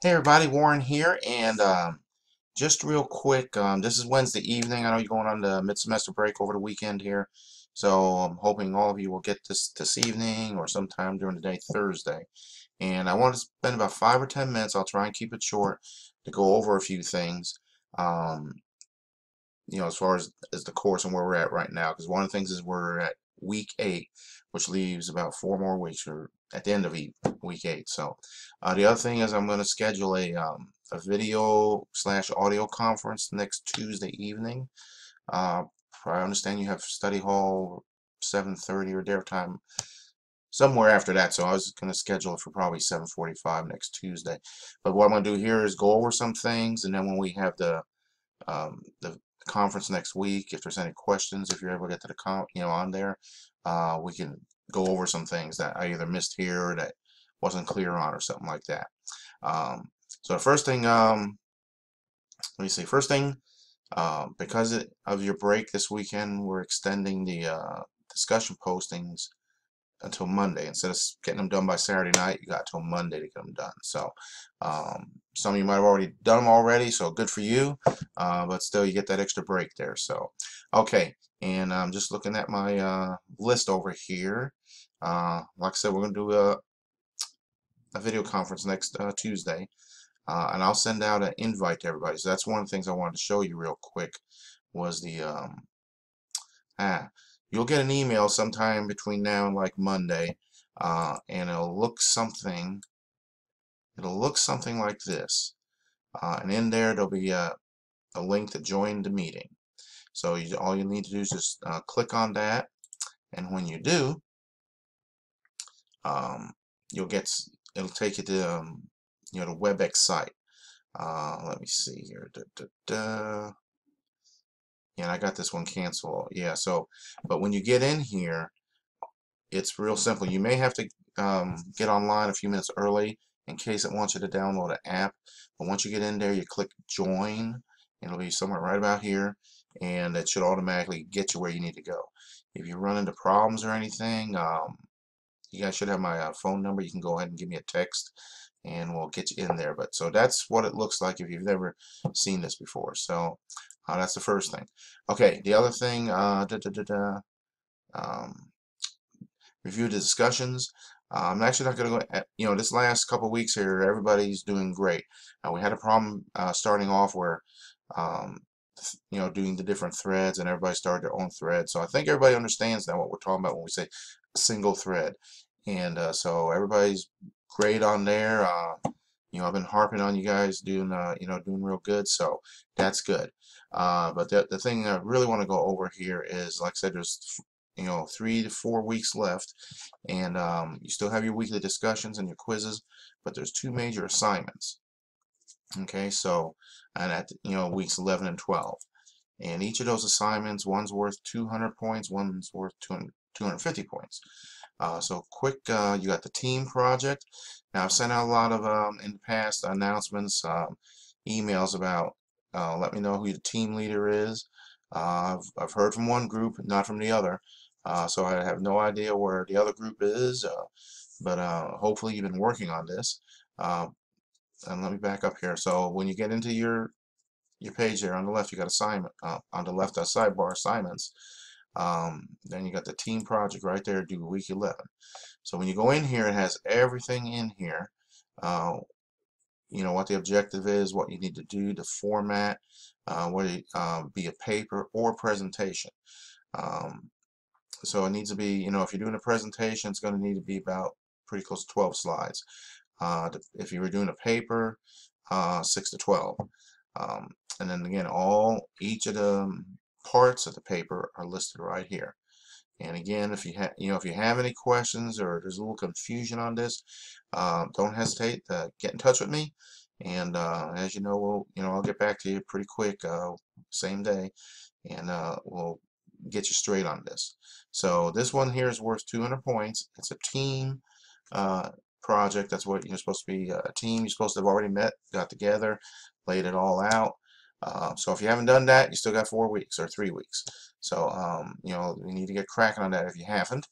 Hey everybody, Warren here, and just real quick, this is Wednesday evening. I know you're going on the mid-semester break over the weekend here, so I'm hoping all of you will get this evening or sometime during the day Thursday. And I want to spend about 5 or 10 minutes. I'll try and keep it short to go over a few things. Um, as far as the course and where we're at right now. Because one of the things is we're at week 8, which leaves about 4 more weeks, or at the end of week 8. So the other thing is I'm going to schedule a video slash audio conference next Tuesday evening. Uh, I understand you have study hall 7:30 or their time somewhere after that, so I was going to schedule it for probably 7:45 next Tuesday. But what I'm going to do here is go over some things, and then when we have the conference next week, if there's any questions, if you're able to get to on there, we can go over some things that I either missed here or that wasn't clear on or something like that. So the first thing, let me see. First thing, because of your break this weekend, we're extending the discussion postings until Monday. Instead of getting them done by Saturday night, you got till Monday to get them done. So some of you might have already done them already, so good for you. But still, you get that extra break there. So okay, and I'm just looking at my list over here. Like I said, we're going to do a video conference next Tuesday. And I'll send out an invite to everybody. So that's one of the things I wanted to show you real quick was the you'll get an email sometime between now and like Monday, and it'll look something like this. And in there there'll be a link to join the meeting. So all you need to do is just click on that, and when you do, um, it'll take you to the Webex site. Let me see here. Yeah, and I got this one canceled. Yeah, but when you get in here, it's real simple. You may have to get online a few minutes early in case it wants you to download an app. But once you get in there, you click join. It'll be somewhere right about here, and it should automatically get you where you need to go. If you run into problems or anything, you guys should have my phone number. You can go ahead and give me a text, and we'll get you in there. But so that's what it looks like if you've never seen this before. So that's the first thing. Okay, the other thing, um, review the discussions. I'm actually not going to go, this last couple of weeks here, everybody's doing great. We had a problem starting off where, doing the different threads, and everybody started their own thread. So I think everybody understands now what we're talking about when we say single thread. And so everybody's great on there. I've been harping on you guys doing real good. So that's good. But the thing I really want to go over here is, like I said, there's 3 to 4 weeks left, and you still have your weekly discussions and your quizzes, but there's 2 major assignments. Okay, so and at weeks 11 and 12, and each of those assignments, one's worth 200 points, one's worth 250 points. So quick, you got the team project. Now I've sent out a lot of in the past announcements, emails about let me know who the team leader is. I've heard from one group, not from the other. So I have no idea where the other group is, but hopefully you've been working on this. And let me back up here. So when you get into your page there on the left, you got assignment on the left sidebar assignments. Then you got the team project right there, due week 11. So when you go in here, it has everything in here. What the objective is, what you need to do, the format, whether it be a paper or presentation. So it needs to be, if you're doing a presentation, it's going to need to be about pretty close to 12 slides. If you were doing a paper, 6 to 12. And then again, each of the parts of the paper are listed right here. And again, if you have any questions or there's a little confusion on this, don't hesitate to get in touch with me. And as you know, I'll get back to you pretty quick, same day, and we'll get you straight on this. So this one here is worth 200 points. It's a team project. That's what you're supposed to be, a team. You're supposed to have already got together, laid it all out. So if you haven't done that, you still got 4 weeks or 3 weeks. So you know, you need to get cracking on that if you haven't.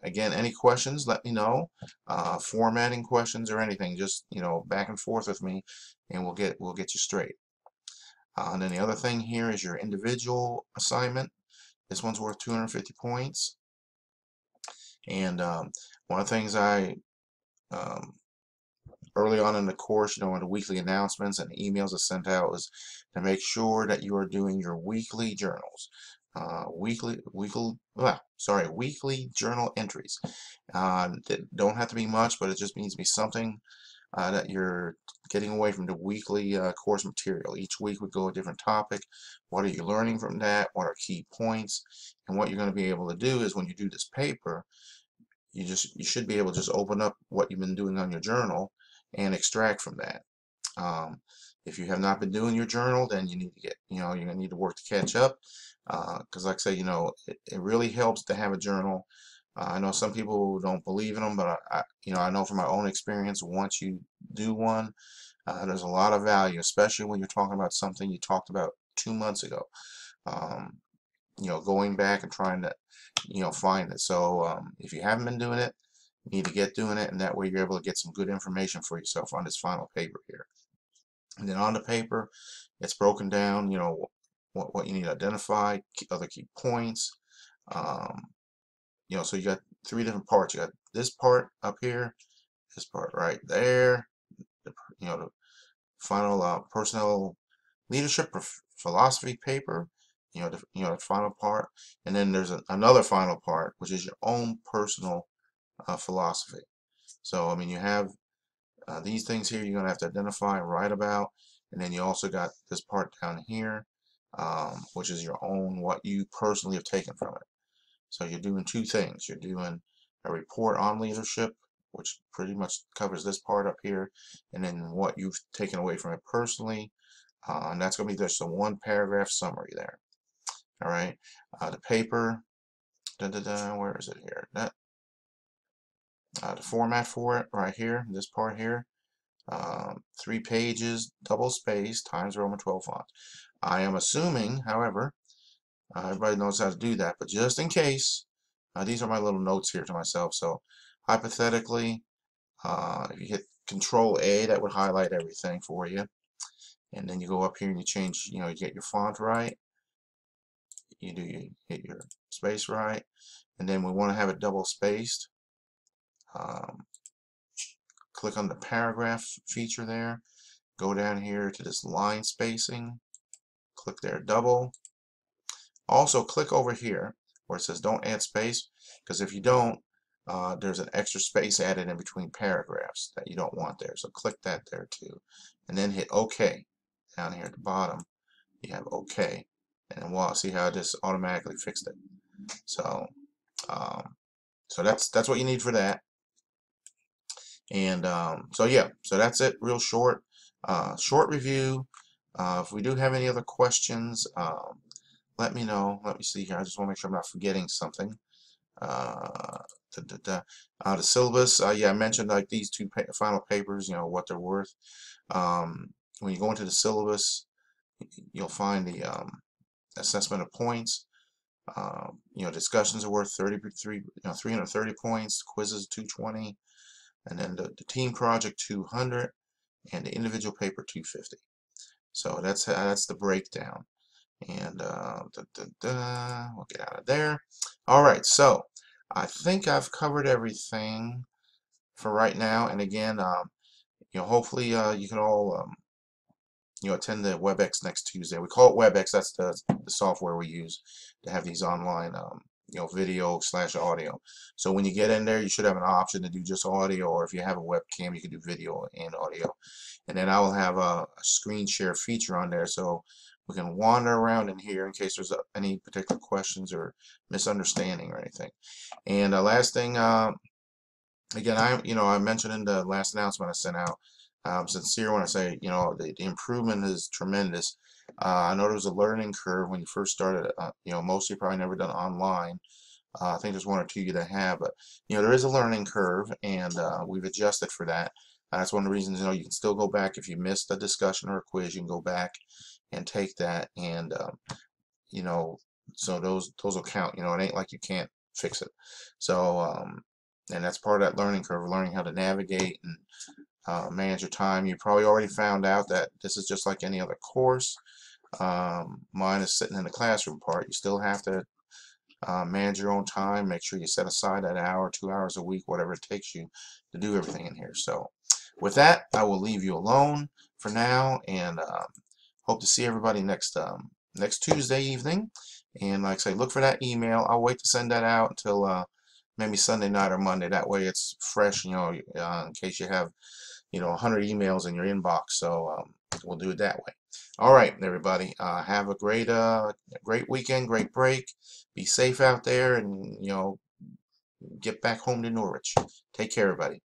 Again, any questions, let me know. Formatting questions or anything, just, you know, back and forth with me, and we'll get you straight. And then the other thing here is your individual assignment. This one's worth 250 points. And one of the things I um, early on in the course, you know, when the weekly announcements and emails are sent out, is to make sure that you are doing your weekly journals, weekly journal entries. That don't have to be much, but it just needs to be something that you're getting away from the weekly course material. Each week we go a different topic. What are you learning from that? What are key points? And what you're going to be able to do is when you do this paper, you should be able to just open up what you've been doing on your journal and extract from that. If you have not been doing your journal, then you need to get, you know, you're gonna need to work to catch up. Because like I say, you know, it really helps to have a journal. I know some people don't believe in them, but you know, I know from my own experience, once you do one, there's a lot of value, especially when you're talking about something you talked about 2 months ago. Um, you know, going back and trying to, you know, find it. So if you haven't been doing it, you need to get doing it, and that way you're able to get some good information for yourself on this final paper here. And then on the paper, it's broken down, you know, what you need to identify, other key points. Um, you know, so you got 3 different parts. You got this part up here, this part right there, you know, the final personnel leadership philosophy paper, you know, the final part, and then there's another final part, which is your own personal philosophy. So I mean, you have these things here you're going to have to identify and write about, and then you also got this part down here, which is your own, what you personally have taken from it. So you're doing 2 things. You're doing a report on leadership, which pretty much covers this part up here, and then what you've taken away from it personally, and that's going to be just a 1-paragraph summary there. All right, the paper, where is it here? The format for it right here, this part here, 3 pages, double spaced, Times Roman 12 font. I am assuming, however, everybody knows how to do that, but just in case, these are my little notes here to myself. So hypothetically, if you hit Control A, that would highlight everything for you. And then you go up here and you change, you know, you get your font right. You hit your space right. And then we want to have it double spaced. Click on the paragraph feature there. Go down here to this line spacing. Click there, double. Also click over here where it says don't add space, because if you don't, there's an extra space added in between paragraphs that you don't want there. So click that there too. And then hit OK. Down here at the bottom, you have OK. And then wow, see how I just automatically fixed it. So so that's what you need for that. And so yeah, so that's it, real short. Short review. If we do have any other questions, let me know. Let me see here. I just want to make sure I'm not forgetting something. The syllabus, yeah, I mentioned like these 2 final papers, you know, what they're worth. When you go into the syllabus, you'll find the assessment of points. You know, discussions are worth 330 points, quizzes 220, and then the team project 200, and the individual paper 250. So that's the breakdown. And we'll get out of there. All right, so I think I've covered everything for right now. And again, you know, hopefully you can all you know, attend the Webex next Tuesday. We call it Webex. That's the software we use to have these online you know, video/audio. So when you get in there, you should have an option to do just audio, or if you have a webcam, you can do video and audio. And then I will have a screen share feature on there, so we can wander around in here in case there's any particular questions or misunderstanding or anything. And the last thing, again, I mentioned in the last announcement I sent out, I'm sincere when I say, you know, the improvement is tremendous. I know there was a learning curve when you first started. You know, most of you probably never done online. I think there's 1 or 2 you that have, but you know, there is a learning curve, and we've adjusted for that. That's one of the reasons, you know, you can still go back if you missed a discussion or a quiz. You can go back and take that, and you know, so those will count. You know, it ain't like you can't fix it. So and that's part of that learning curve, learning how to navigate and manage your time. You probably already found out that this is just like any other course. Mine is sitting in the classroom part. You still have to manage your own time. Make sure you set aside that hour, 2 hours a week, whatever it takes you to do everything in here. So with that, I will leave you alone for now, and hope to see everybody next Tuesday evening. And like I say, look for that email. I'll wait to send that out until maybe Sunday night or Monday. That way it's fresh, you know, in case you have, you know, 100 emails in your inbox. So we'll do it that way. All right, everybody. Have a great weekend, great break. Be safe out there, and you know, get back home to Norwich. Take care, everybody.